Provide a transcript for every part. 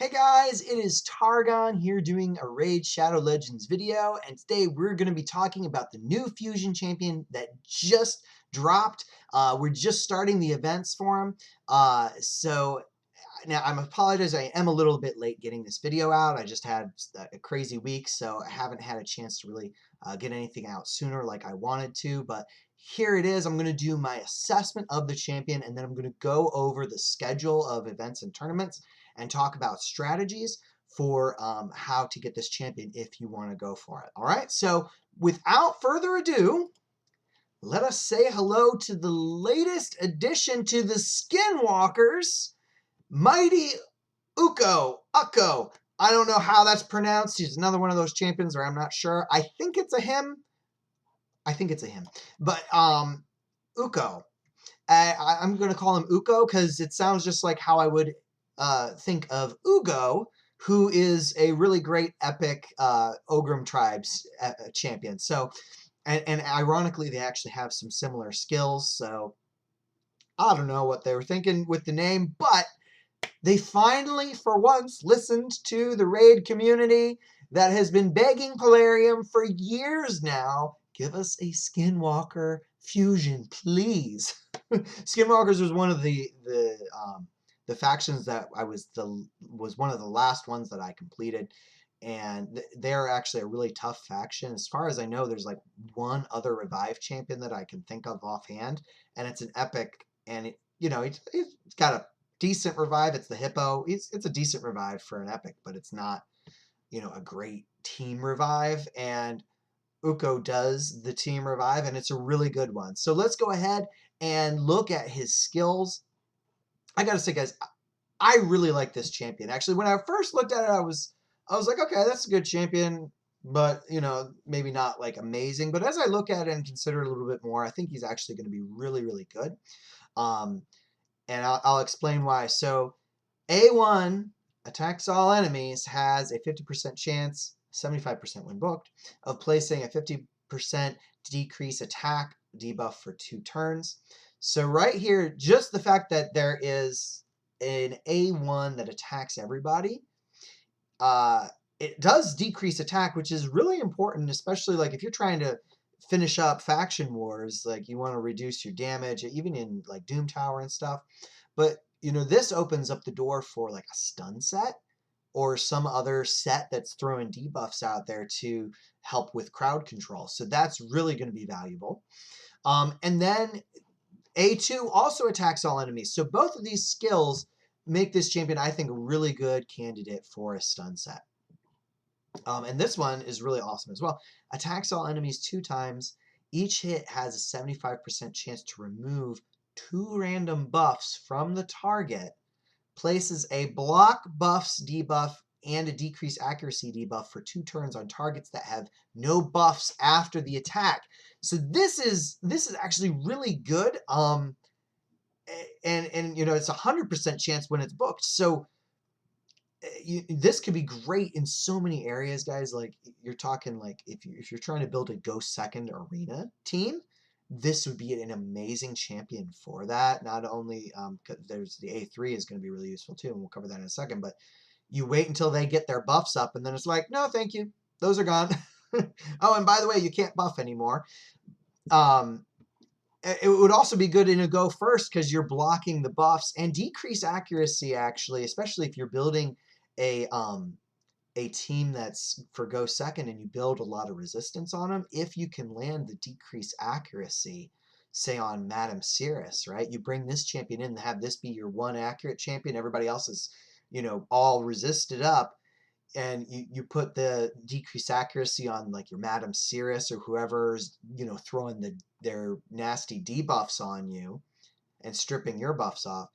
Hey guys, it is Targon here doing a Raid Shadow Legends video, and today we're going to be talking about the new Fusion Champion that just dropped. We're just starting the events for him. So now I'm apologize, I am a little bit late getting this video out. I just had a crazy week, so I haven't had a chance to really get anything out sooner like I wanted to, but here it is. I'm going to do my assessment of the champion, and then I'm going to go over the schedule of events and tournaments and talk about strategies for how to get this champion if you want to go for it. All right, so without further ado, let us say hello to the latest addition to the Skinwalkers, Mighty Ukko. I don't know how that's pronounced. He's another one of those champions, or I'm not sure. I think it's a him. But Ukko. I'm going to call him Ukko because it sounds just like how I would think of Ugo, who is a really great epic Ogrim Tribes champion. So, and ironically, they actually have some similar skills. So, I don't know what they were thinking with the name, but they finally, for once, listened to the raid community that has been begging Polarium for years now. Give us a Skinwalker fusion, please. Skinwalkers was one of the factions that was one of the last ones that I completed, and they're actually a really tough faction. As far as I know, there's like one other revive champion that I can think of offhand, and it's an epic, and it's got a decent revive. It's the hippo. It's a decent revive for an epic, but it's not a great team revive, and Ukko does the team revive, and it's a really good one. So let's go ahead and look at his skills. I gotta say, guys, I really like this champion. Actually, when I first looked at it, I was like, okay, that's a good champion, but maybe not like amazing. But as I look at it and consider it a little bit more, I think he's actually going to be really, really good. And I'll explain why. So A1 attacks all enemies has a 50% chance, 75% when booked, of placing a 50% decrease attack debuff for 2 turns. So right here, just the fact that there is an A1 that attacks everybody, it does decrease attack, which is really important, especially like if you're trying to finish up faction wars, like you want to reduce your damage, even in like Doom Tower and stuff. But this opens up the door for like a stun set or some other set that's throwing debuffs out there to help with crowd control. So that's really going to be valuable. And then A2 also attacks all enemies. So both of these skills make this champion, I think, a really good candidate for a stun set. And this one is really awesome as well. Attacks all enemies 2 times. Each hit has a 75% chance to remove 2 random buffs from the target. Places a block buffs debuff and a decreased accuracy debuff for 2 turns on targets that have no buffs after the attack. So this is actually really good. And it's a 100% chance when it's booked. So this could be great in so many areas, guys. Like you're talking like if you're trying to build a Ghost Second Arena team, this would be an amazing champion for that. Not only there's the A3 is going to be really useful too, and we'll cover that in a second, but you wait until they get their buffs up, and then it's like, no, thank you. Those are gone. Oh, and by the way, you can't buff anymore. It would also be good in a go first because you're blocking the buffs and decrease accuracy, actually, especially if you're building a team that's for go second and you build a lot of resistance on them. If you can land the decreased accuracy, say on Madame Cirrus, right? You bring this champion in and have this be your one accurate champion. Everybody else is, all resisted up. And you put the decreased accuracy on like your Madame Cirrus or whoever's, throwing their nasty debuffs on you and stripping your buffs off.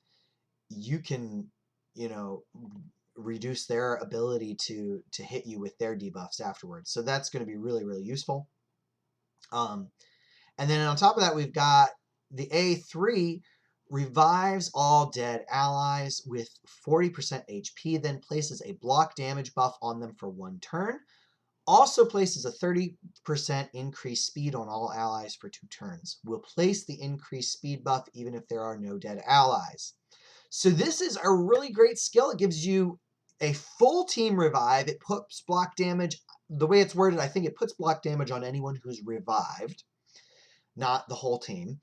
You can, reduce their ability to hit you with their debuffs afterwards. So that's going to be really, really useful. And then on top of that, we've got the A3 revives all dead allies with 40% HP, then places a block damage buff on them for 1 turn. Also places a 30% increased speed on all allies for 2 turns. Will place the increased speed buff even if there are no dead allies. So this is a really great skill. It gives you a full team revive. It puts block damage. The way it's worded, I think it puts block damage on anyone who's revived, not the whole team.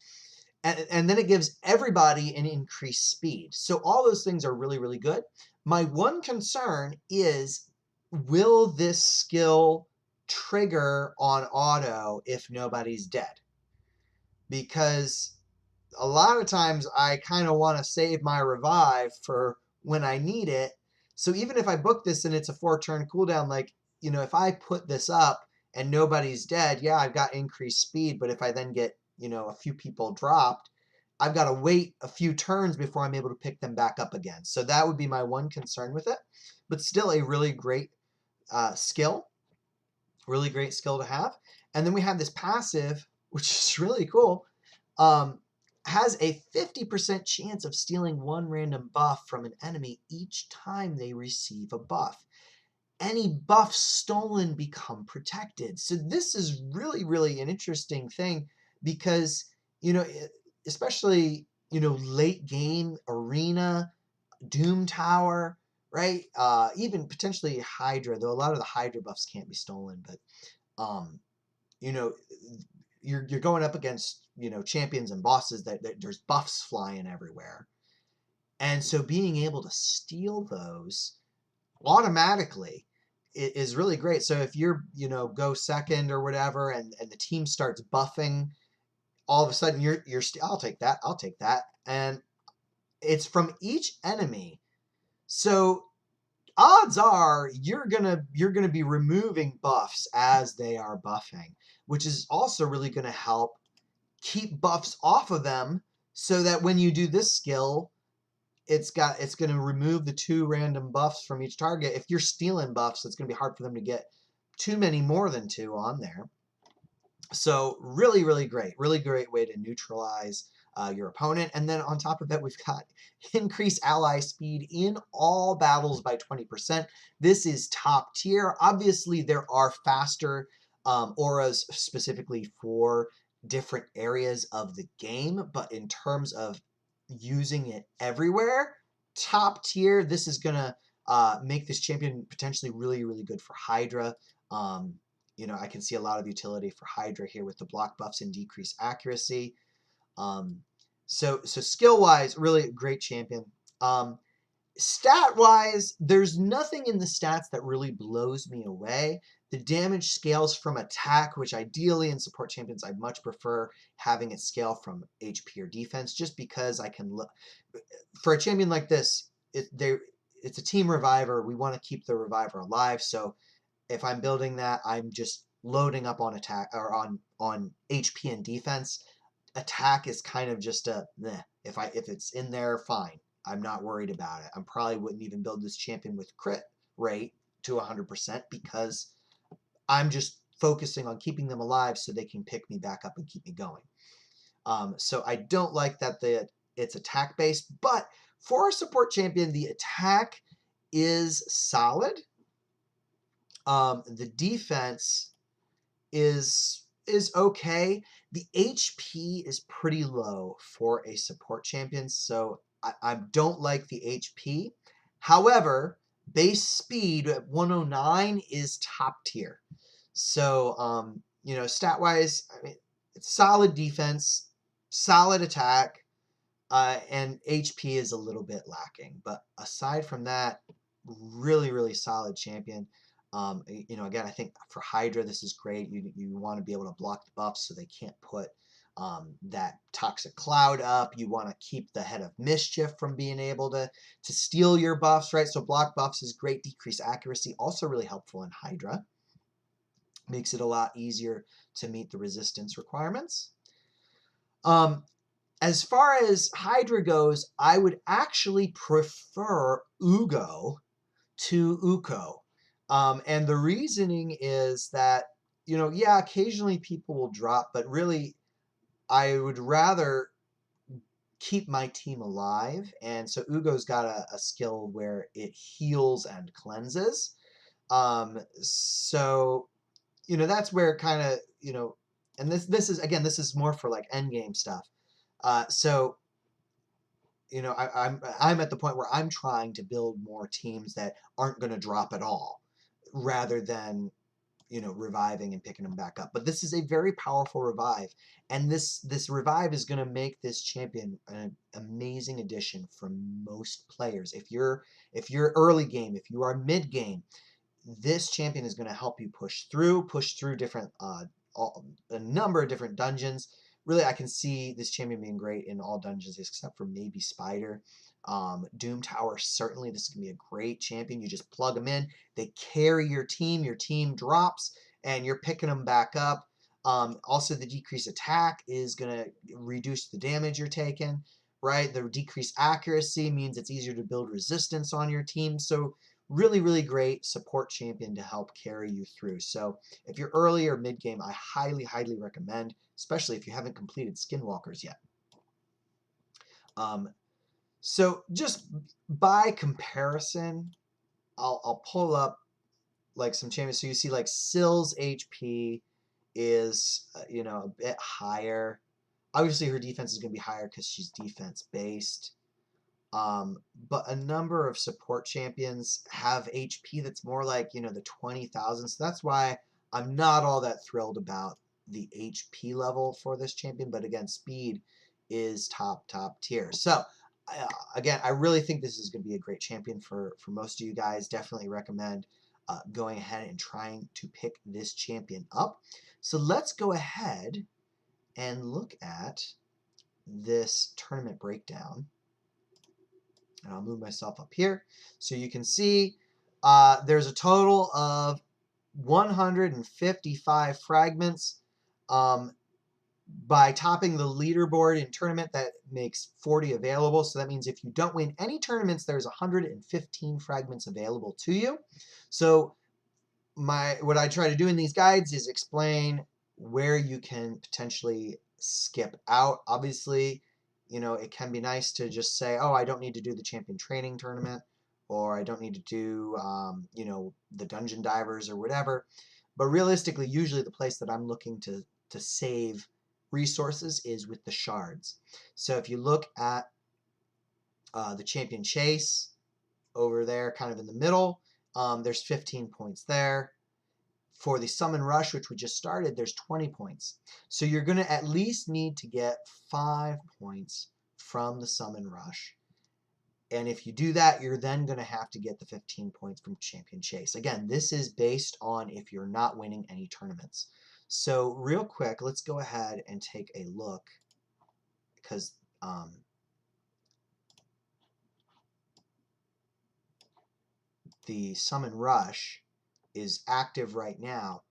And then it gives everybody an increased speed. So all those things are really, really good. My one concern is, will this skill trigger on auto if nobody's dead? Because a lot of times I kind of want to save my revive for when I need it. So even if I book this and it's a 4-turn cooldown, like, if I put this up and nobody's dead, yeah, I've got increased speed. But if I then get, a few people dropped, I've got to wait a few turns before I'm able to pick them back up again. So that would be my one concern with it. But still a really great skill. Really great skill to have. And then we have this passive, which is really cool. Has a 50% chance of stealing one random buff from an enemy each time they receive a buff. Any buffs stolen become protected. So this is really, really an interesting thing because, especially, late game, arena, Doom Tower, right? Even potentially Hydra, though a lot of the Hydra buffs can't be stolen, but you know, you're going up against, champions and bosses that there's buffs flying everywhere. And so being able to steal those automatically is really great. So if you're, go second or whatever, and the team starts buffing, all of a sudden you're I'll take that. And it's from each enemy. So odds are you're gonna be removing buffs as they are buffing, which is also really gonna help keep buffs off of them, so that when you do this skill, it's gonna remove the 2 random buffs from each target. If you're stealing buffs, it's gonna be hard for them to get too many more than 2 on there. So really, really great way to neutralize your opponent. And then on top of that, we've got increase ally speed in all battles by 20%. This is top tier. Obviously, there are faster auras specifically for different areas of the game, but in terms of using it everywhere, top tier. This is gonna make this champion potentially really, really good for Hydra. I can see a lot of utility for Hydra here with the block buffs and decreased accuracy. So skill-wise, really a great champion. Stat-wise, there's nothing in the stats that really blows me away. The damage scales from attack, which ideally in support champions, I'd much prefer having it scale from HP or defense, just because I can look. For a champion like this, it's a team reviver. We want to keep the reviver alive, so if I'm building that, I'm just loading up on attack or on HP and defense. Attack is kind of just a meh. If it's in there, fine. I'm not worried about it. I probably wouldn't even build this champion with crit rate to 100% because I'm just focusing on keeping them alive so they can pick me back up and keep me going. So I don't like that it's attack based, but for a support champion, the attack is solid. The defense is okay. The HP is pretty low for a support champion, so I don't like the HP. However, base speed at 109 is top tier. So, stat-wise, I mean, it's solid defense, solid attack, and HP is a little bit lacking. But aside from that, really, really solid champion. Again, I think for Hydra, this is great. You want to be able to block the buffs so they can't put that toxic cloud up. You want to keep the head of mischief from being able to steal your buffs, right? So block buffs is great. Decrease accuracy, also really helpful in Hydra. Makes it a lot easier to meet the resistance requirements. As far as Hydra goes, I would actually prefer Ugo to Ukko. And the reasoning is that, occasionally people will drop, but really I would rather keep my team alive. And so Ugo's got a skill where it heals and cleanses. So, that's where kind of, and this is more for like end game stuff. So you know, I'm at the point where I'm trying to build more teams that aren't going to drop at all, rather than, you know, reviving and picking them back up. But this is a very powerful revive, and this revive is going to make this champion an amazing addition for most players. If you're early game, if you are mid game, this champion is going to help you push through different a number of different dungeons. Really, I can see this champion being great in all dungeons except for maybe Spider. Doom Tower, certainly this is going to be a great champion. You just plug them in, they carry your team drops, and you're picking them back up. Also, the decreased attack is going to reduce the damage you're taking, right? The decreased accuracy means it's easier to build resistance on your team. So really, really great support champion to help carry you through. So if you're early or mid game, I highly, highly recommend, especially if you haven't completed Skinwalkers yet. So just by comparison, I'll pull up like some champions. So you see like Sill's HP is, you know, a bit higher. Obviously her defense is going to be higher because she's defense based. But a number of support champions have HP that's more like, you know, the 20,000. So that's why I'm not all that thrilled about the HP level for this champion. But again, speed is top tier. So again, I really think this is going to be a great champion for most of you guys. Definitely recommend going ahead and trying to pick this champion up. So let's go ahead and look at this tournament breakdown. And I'll move myself up here so you can see there's a total of 155 fragments. By topping the leaderboard in tournament, that makes 40 available. So that means if you don't win any tournaments, there's 115 fragments available to you. So what I try to do in these guides is explain where you can potentially skip out. Obviously, you know, it can be nice to just say, oh, I don't need to do the champion training tournament, or I don't need to do, you know, the dungeon divers or whatever. But realistically, usually the place that I'm looking to save resources is with the shards. So if you look at the champion chase over there, kind of in the middle, there's 15 points there. For the summon rush, which we just started, there's 20 points. So you're going to at least need to get 5 points from the summon rush. And if you do that, you're then going to have to get the 15 points from champion chase. Again, this is based on if you're not winning any tournaments. So real quick, let's go ahead and take a look, because the summon rush is active right now,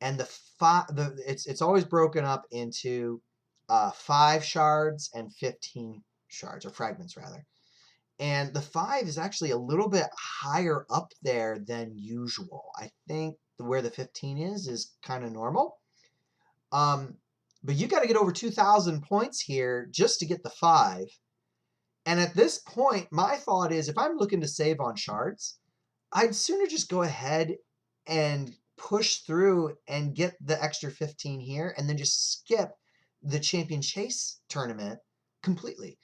and it's always broken up into 5 shards and 15 shards, or fragments rather. And the 5 is actually a little bit higher up there than usual. I think where the 15 is kind of normal. But you got to get over 2,000 points here just to get the 5. And at this point, my thought is, if I'm looking to save on shards, I'd sooner just go ahead and push through and get the extra 15 here, and then just skip the champion chase tournament completely.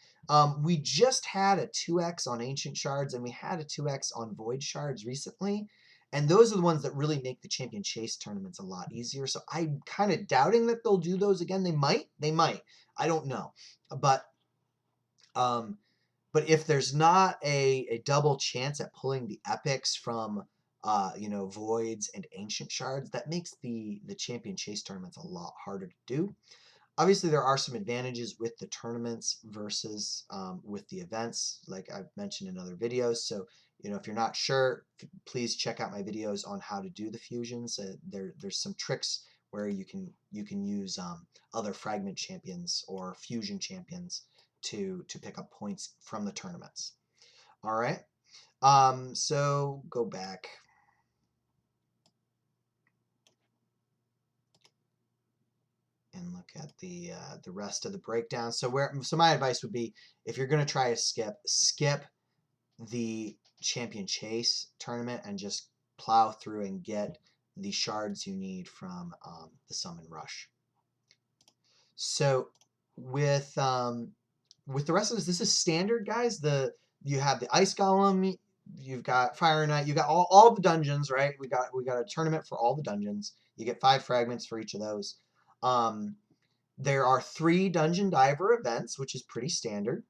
We just had a 2x on ancient shards, and we had a 2x on void shards recently, and those are the ones that really make the champion chase tournaments a lot easier. So I'm kind of doubting that they'll do those again. They might. I don't know. But if there's not a double chance at pulling the epics from you know, voids and ancient shards, that makes the champion chase tournaments a lot harder to do. Obviously, there are some advantages with the tournaments versus with the events, like I've mentioned in other videos. So, you know, if you're not sure, please check out my videos on how to do the fusions. There's some tricks where you can use other fragment champions or fusion champions to pick up points from the tournaments. All right. So go back. And look at the rest of the breakdown. So my advice would be, if you're going to try a skip the champion chase tournament and just plow through and get the shards you need from the summon rush. So with with the rest of this is standard, guys. You have the Ice Golem, you've got Fire Knight, you got all the dungeons, right? We got a tournament for all the dungeons. You get 5 fragments for each of those. There are 3 Dungeon Diver events, which is pretty standard.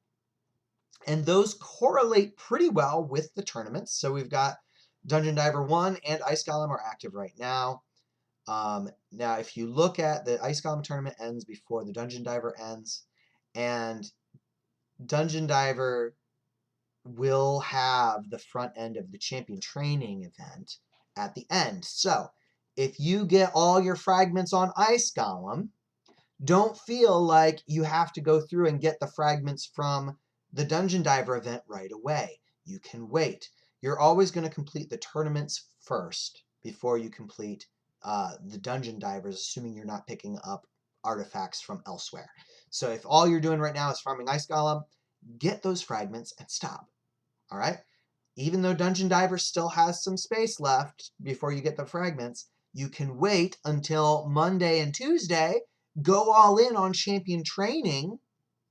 And those correlate pretty well with the tournaments. So we've got Dungeon Diver 1 and Ice Golem are active right now. Now, if you look at the Ice Golem tournament ends before the Dungeon Diver ends, and Dungeon Diver will have the front end of the champion training event at the end. So if you get all your fragments on Ice Golem, don't feel like you have to go through and get the fragments from the Dungeon Diver event right away. You can wait. You're always going to complete the tournaments first before you complete the Dungeon Divers, assuming you're not picking up artifacts from elsewhere. So if all you're doing right now is farming Ice Golem, get those fragments and stop. All right? Even though Dungeon Diver still has some space left before you get the fragments, you can wait until Monday and Tuesday, go all in on champion training.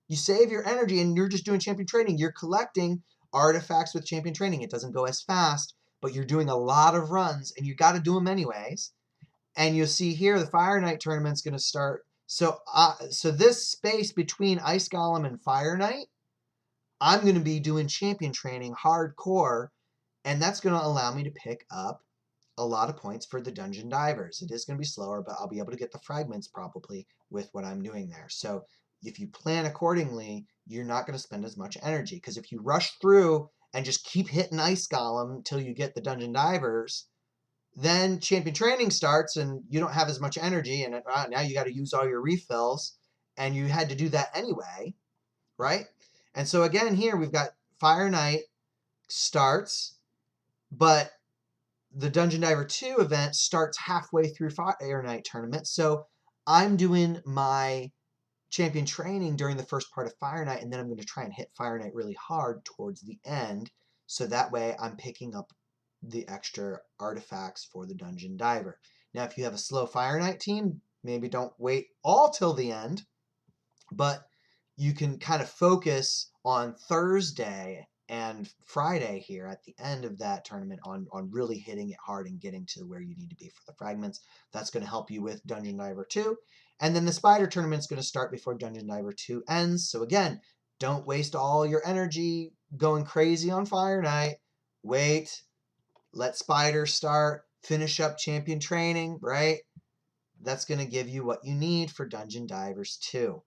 You save your energy and you're just doing champion training. You're collecting artifacts with champion training. It doesn't go as fast, but you're doing a lot of runs and you got to do them anyways. And you'll see here the Fire Knight tournament's going to start. So this space between Ice Golem and Fire Knight, I'm going to be doing champion training hardcore, and that's going to allow me to pick up a lot of points for the Dungeon Divers. It is going to be slower, but I'll be able to get the fragments probably with what I'm doing there. So if you plan accordingly, you're not going to spend as much energy, because if you rush through and just keep hitting Ice Golem until you get the Dungeon Divers, then champion training starts and you don't have as much energy, and now you got to use all your refills, and you had to do that anyway, right? And so again, here we've got Fire Knight starts, but the Dungeon Diver 2 event starts halfway through Fire Knight tournament. So I'm doing my champion training during the first part of Fire Knight, and then I'm going to try and hit Fire Knight really hard towards the end. So that way I'm picking up the extra artifacts for the Dungeon Diver. Now, if you have a slow Fire Knight team, maybe don't wait all till the end, but you can kind of focus on Thursday and Friday here at the end of that tournament on really hitting it hard and getting to where you need to be for the fragments. That's going to help you with Dungeon Diver 2. And then the Spider tournament's going to start before Dungeon Diver 2 ends. So again, don't waste all your energy going crazy on Fire Knight. Wait, let Spider start, finish up champion training, right? That's going to give you what you need for Dungeon Divers 2.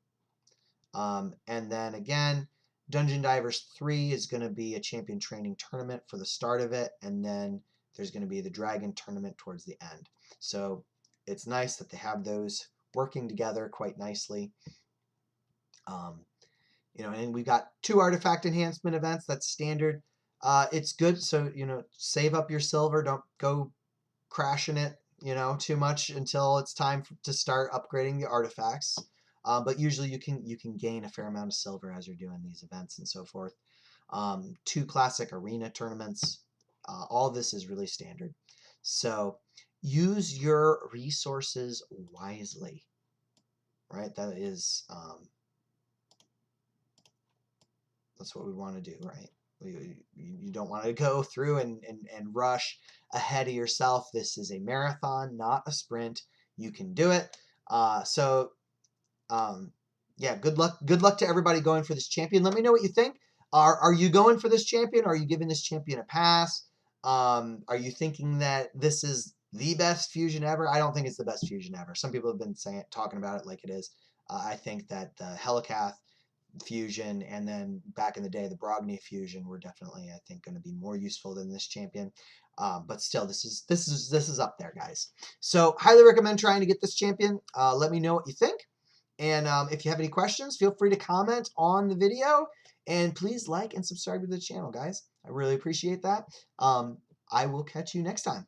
And then again, Dungeon Divers 3 is going to be a champion training tournament for the start of it, and then there's going to be the Dragon tournament towards the end. So it's nice that they have those working together quite nicely. And we've got 2 artifact enhancement events. That's standard. It's good, so save up your silver. Don't go crashing it too much until it's time to start upgrading the artifacts. But usually you can gain a fair amount of silver as you're doing these events and so forth. 2 classic arena tournaments. All this is really standard. So use your resources wisely, right? That's what we want to do, right? You don't want to go through and rush ahead of yourself. This is a marathon, not a sprint. You can do it. Yeah, good luck to everybody going for this champion. Let me know what you think. Are you going for this champion? Are you giving this champion a pass? Are you thinking that this is the best fusion ever? I don't think it's the best fusion ever. Some people have been talking about it like it is. I think that the Helicath fusion and then back in the day the Brogni fusion were definitely, I think, going to be more useful than this champion. But still, this is up there, guys. So highly recommend trying to get this champion. Let me know what you think. And if you have any questions, feel free to comment on the video. And please like and subscribe to the channel, guys. I really appreciate that. I will catch you next time.